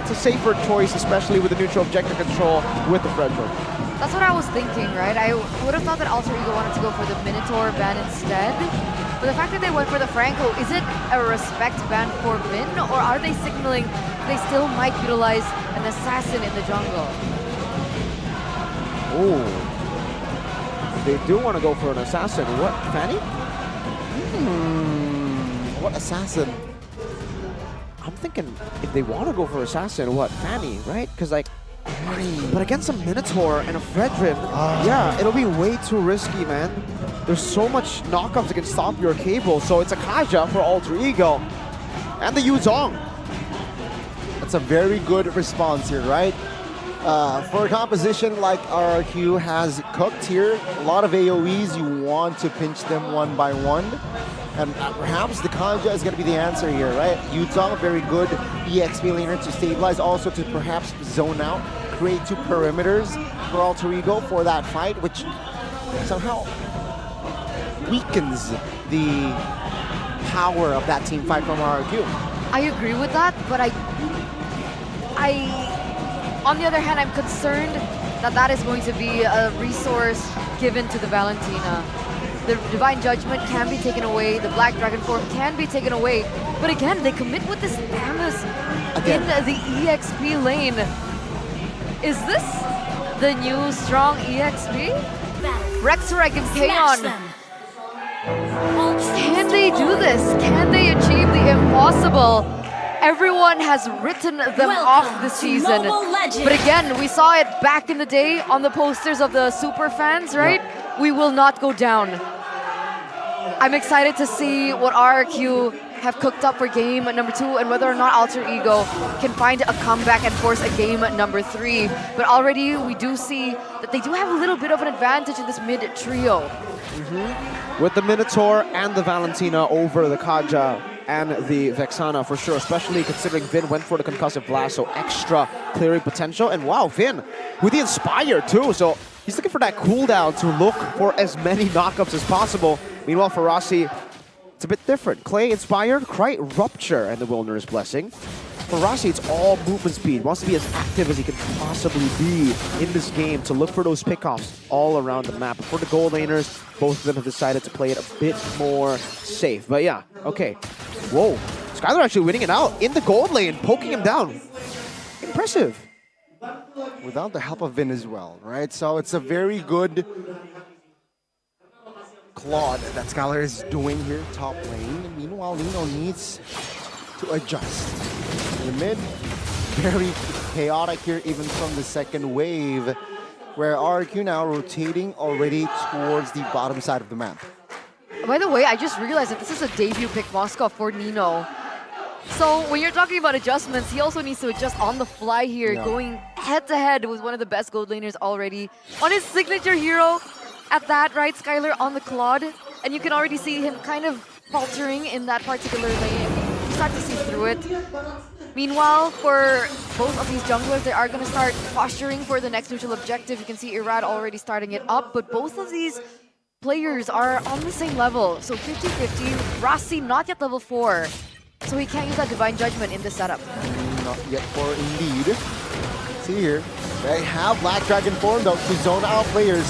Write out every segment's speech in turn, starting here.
it's a safer choice, especially with the neutral objective control with the Frederick. That's what I was thinking, right? I would have thought that Alter Ego wanted to go for the Minotaur ban instead. But the fact that they went for the Franco, is it a respect ban for Vin, or are they signaling they still might utilize an assassin in the jungle? Oh, they do want to go for an assassin. What, Fanny? What assassin? I'm thinking if they want to go for assassin, what, Fanny, right? Because like, but against a Minotaur and a Frederick, yeah, it'll be way too risky, man. There's so much knockups that can stop your cable, so it's a Kaja for Alter Ego. And the Yuzong. That's a very good response here, right? For a composition like RRQ has cooked here, a lot of AoEs, you want to pinch them one by one. And perhaps the Kanja is going to be the answer here, right? Yuzong, very good EXP laner to stabilize, also to perhaps zone out, create two perimeters for Alter Ego for that fight, which somehow weakens the power of that team fight from RRQ. I agree with that, but on the other hand, I'm concerned that that is going to be a resource given to the Valentina. The Divine Judgment can be taken away, the Black Dragon form can be taken away, but again, they commit with this Thamus in the EXP lane. Is this the new strong EXP? Rexorek and Kaon. Can they do this? Can they achieve the impossible? Everyone has written them off this season. But again, we saw it back in the day on the posters of the super fans, right? Yep. We will not go down. I'm excited to see what RRQ have cooked up for game number 2 and whether or not Alter Ego can find a comeback and force a game number 3. But already we do see that they do have a little bit of an advantage in this mid trio. With the Minotaur and the Valentina over the Kaja and the Vexana for sure, especially considering Vin went for the concussive blast, so extra clearing potential. And wow, Vin with the Inspire too, so he's looking for that cooldown to look for as many knockups as possible. Meanwhile, for Rossi, it's a bit different. Clay Inspired, Kite Rupture, and the Wilderness Blessing. For Rossi, it's all movement speed. Wants to be as active as he can possibly be in this game to look for those pickoffs all around the map. For the gold laners, both of them have decided to play it a bit more safe. But yeah, okay. Whoa, Skylar actually winning it out in the gold lane, poking him down. Impressive. Without the help of Vin as well, right? So it's a very good Claude that Skylar is doing here top lane. Meanwhile, Nino needs to adjust. In the mid, very chaotic here even from the second wave, where RQ now rotating already towards the bottom side of the map. By the way, I just realized that this is a debut pick Moskov for Nino. So when you're talking about adjustments, he also needs to adjust on the fly here, going head-to-head with one of the best gold laners already. On his signature hero, at that, right, Skylar on the Claude, and you can already see him kind of faltering in that particular lane. You start to see through it. Meanwhile, for both of these junglers, they are going to start posturing for the next neutral objective. You can see Irad already starting it up, but both of these players are on the same level. So 50-50, Rossi not yet level 4. So he can't use that Divine Judgment in this setup. Not yet for Indeed. See here, they have Black Dragon form though to zone out players.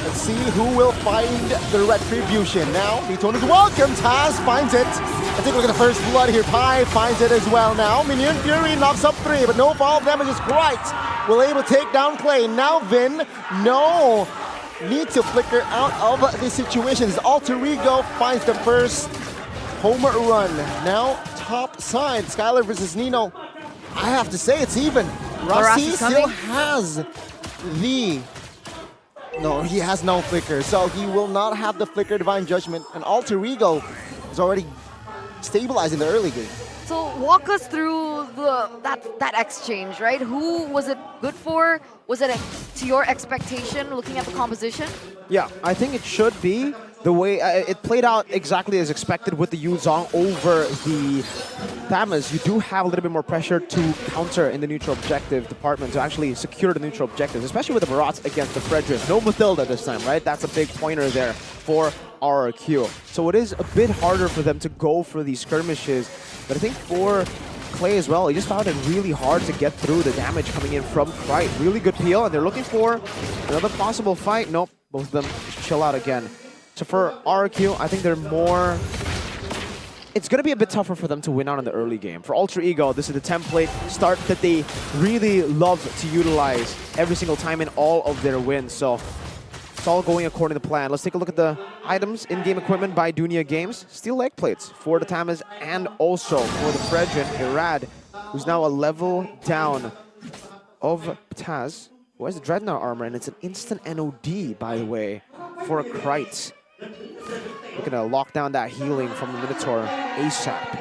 Let's see who will find the Retribution. Now, Beaton is welcome. Taz finds it. I think look at the first blood here. Pi finds it as well now. Minion Fury knocks up 3, but no fall damage is quite. Will able to take down Clay. Now Vin, no. Need to flicker out of the situations. Alter Ego finds the first home run. Now, top side, Skylar versus Nino. I have to say it's even. Rossi still has the... No, he has no flicker, so he will not have the flicker Divine Judgment. And Alter Ego is already stabilized in the early game. So walk us through that exchange, right? Who was it good for? Was it to your expectation looking at the composition? Yeah, I think it should be. The way it played out exactly as expected with the Yuzong over the Thamus. You do have a little bit more pressure to counter in the neutral objective department to actually secure the neutral objectives, especially with the Marats against the Frederick. No Mathilda this time, right? That's a big pointer there for RRQ. So it is a bit harder for them to go for these skirmishes, but I think for Clay as well. He just found it really hard to get through the damage coming in from Krite. Really good peel, and they're looking for another possible fight. Nope, both of them just chill out again. So for RRQ, I think they're more... It's going to be a bit tougher for them to win out in the early game. For Alter Ego, this is the template start that they really love to utilize every single time in all of their wins. So it's all going according to plan. Let's take a look at the items, in-game equipment by Dunia Games. Steel leg plates for the Tamaz and also for the Fredrin, Irad, who's now a level down of Taz, who has the Dreadnought armor, and it's an instant NOD, by the way, for a Krite. Looking to lock down that healing from the Minotaur ASAP.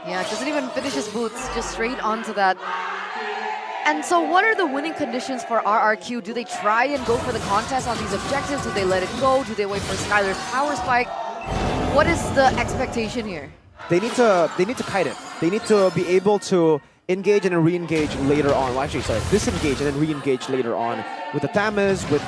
Yeah, doesn't even finish his boots, just straight onto that. And so what are the winning conditions for RRQ? Do they try and go for the contest on these objectives? Do they let it go? Do they wait for Skylar's power spike? What is the expectation here? They need to kite it. They need to be able to engage and then re-engage later on. Well, actually, sorry, disengage and then re-engage later on. With the Tamaz, with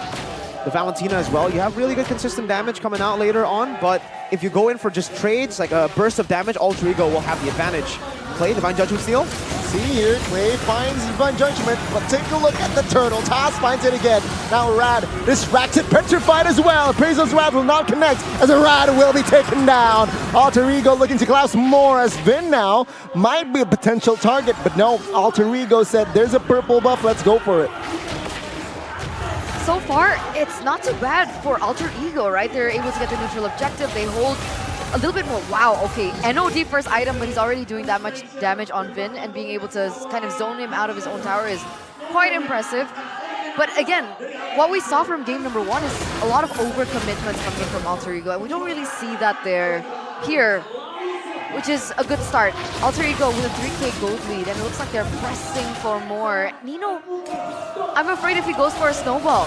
the Valentina as well, you have really good consistent damage coming out later on, but if you go in for just trades, like a burst of damage, Alter Ego will have the advantage. Clay, Divine Judgment steal. See here, Clay finds Divine Judgment, but take a look at the turtle. Taz finds it again. Now Rad distracted, petrified as well. Appraisal's Rad will not connect as Rad will be taken down. Alter Ego looking to collapse more as Vin now might be a potential target, but no, Alter Ego said there's a purple buff, let's go for it. So far, it's not too bad for Alter Ego, right? They're able to get the neutral objective. They hold a little bit more. Wow, okay. NOD first item, but he's already doing that much damage on Vin, and being able to kind of zone him out of his own tower is quite impressive. But again, what we saw from game number 1 is a lot of overcommitments coming from Alter Ego, and we don't really see that there here, which is a good start. Alter Ego with a 3k gold lead, and it looks like they're pressing for more. Nino, I'm afraid if he goes for a snowball.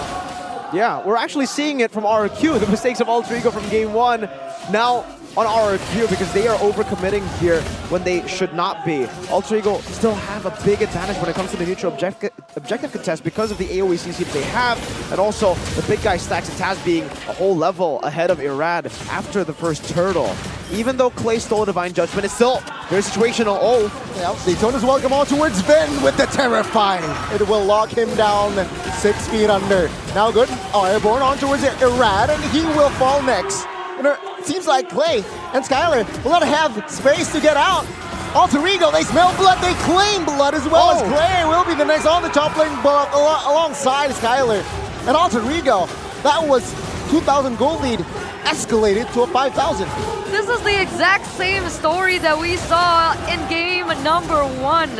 Yeah, we're actually seeing it from RRQ, the mistakes of Alter Ego from game 1. Now on RRQ, because they are overcommitting here when they should not be. Alter Ego still have a big advantage when it comes to the neutral objective contest because of the AoE CC that they have, and also the big guy stacks and Taz being a whole level ahead of Irad after the first turtle. Even though Clay stole Divine Judgment, it's still very situational. Oh, yeah, Daytona's welcome on towards Vin with the Terrifying. It will lock him down 6 feet under. Now good, Airborne on towards Irad, and he will fall next. And it seems like Clay and Skylar will not have space to get out. Alter Ego, they smell blood, they claim blood as well as Clay will be the next on the top lane alongside Skylar. And Alter Ego, that was 2,000 gold lead, escalated to a 5,000. This is the exact same story that we saw in game number 1.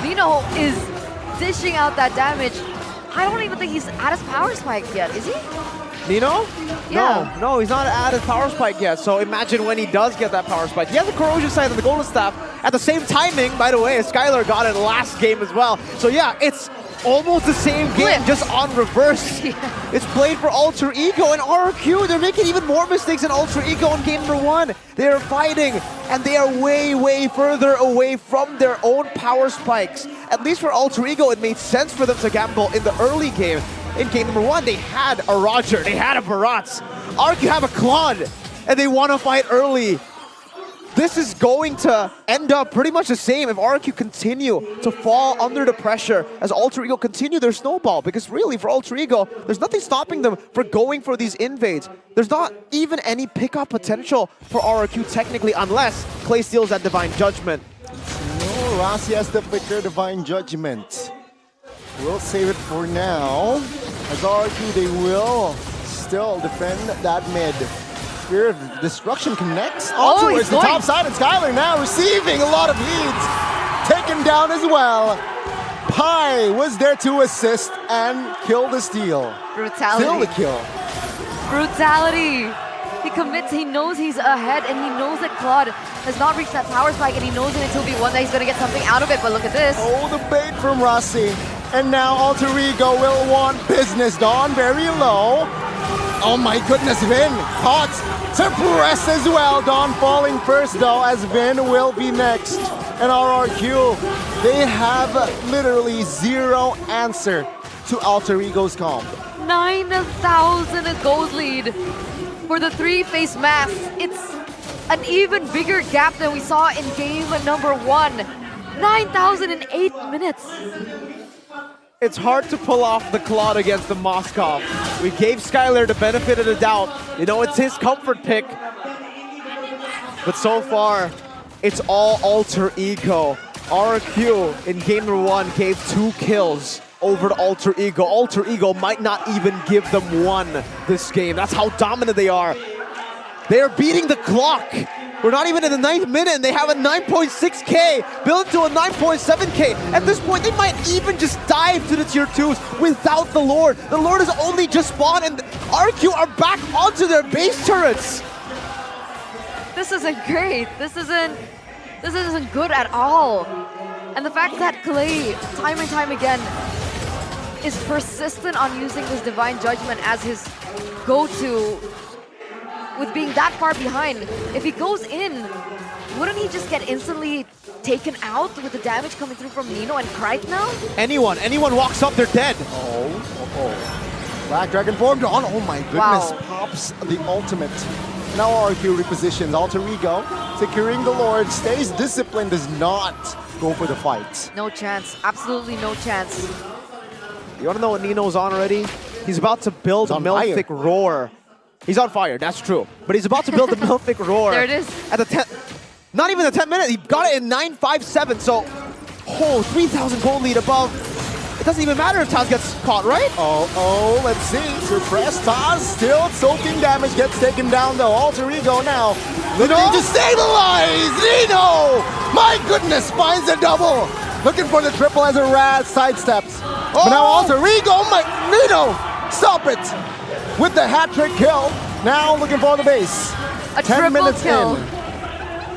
Nino is dishing out that damage. I don't even think he's at his power spike yet, is he? Nino? Yeah. No, he's not at his power spike yet. So imagine when he does get that power spike. He has the Corrosion Sight and the Golden Staff at the same timing, by the way, as Skylar got it last game as well. So yeah, it's almost the same game, just on reverse. Yeah. It's played for Alter Ego and RRQ. They're making even more mistakes than Alter Ego in game number 1. They are fighting, and they are way, way further away from their own power spikes. At least for Alter Ego, it made sense for them to gamble in the early game. In game number 1, they had a Roger, they had a Barats. RRQ have a Claude, and they want to fight early. This is going to end up pretty much the same if RRQ continue to fall under the pressure as Alter Ego continue their snowball. Because really, for Alter Ego, there's nothing stopping them for going for these invades. There's not even any pickup potential for RRQ technically, unless Clay steals that Divine Judgment. No, Rossi has the quicker Divine Judgment. We'll save it for now. As RRQ, they will still defend that mid. Spirit of Destruction connects towards the top side, and Skylar now receiving a lot of leads. Taken down as well. Pi was there to assist and kill the steal. Brutality. Still the kill. Brutality. He commits, he knows he's ahead, and he knows that Claude has not reached that power spike, and he knows in until V1 that he's going to get something out of it, but look at this. Oh, the bait from Rossi. And now Alter Ego will want business. Dawn very low. Oh my goodness, Vin caught. Suppress as well. Dawn falling first though, as Vin will be next. And RRQ, they have literally zero answer to Alter Ego's comp. 9,000 gold lead for the 3-face mass. It's an even bigger gap than we saw in game number 1. 9,008 minutes. It's hard to pull off the Claude against the Moskov. We gave Skylar the benefit of the doubt. You know, it's his comfort pick. But so far, it's all alter ego. RQ in game number 1 gave 2 kills over to alter ego. Alter ego might not even give them 1 this game. That's how dominant they are. They are beating the clock. We're not even in the 9th minute and they have a 9.6k built to a 9.7k. At this point, they might even just dive to the tier 2s without the Lord. The Lord has only just spawned and RQ are back onto their base turrets. This isn't great. This isn't good at all. And the fact that Clay, time and time again, is persistent on using this Divine Judgment as his go-to with being that far behind. If he goes in, wouldn't he just get instantly taken out with the damage coming through from Nino and Krite now? Anyone walks up, they're dead. Oh. Black Dragon formed on. Oh my goodness. Wow. Pops the ultimate. Now RQ repositions. Alter Ego securing the Lord. Stays disciplined. Does not go for the fight. No chance. Absolutely no chance. You want to know what Nino's on already? He's about to build a Melfic Roar. He's on fire, that's true. But he's about to build the Melfic Roar. There it is. At the not even the 10th minute, he got it in 9.57, so 3,000 gold lead above. It doesn't even matter if Taz gets caught, right? Oh, let's see. Suppressed Taz, still soaking damage, gets taken down though. Alter Ego now looking to stabilize. Nino, my goodness, finds a double. Looking for the triple as a Raz sidesteps. But now Alter Ego, Nino, stop it. With the hat-trick kill, now looking for the base. A 10 minutes kill. in.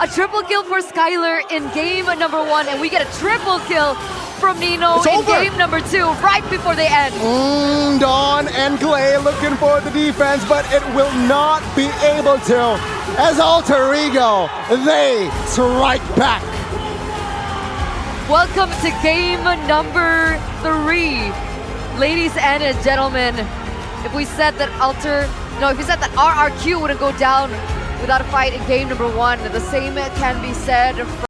A triple kill for Skylar in game number 1, and we get a triple kill from Nino in game number 2, right before they end. Dawn and Clay looking for the defense, but it will not be able to. As Alter Ego, they strike back. Welcome to game number 3. Ladies and gentlemen, if we said that RRQ wouldn't go down without a fight in game number 1, the same can be said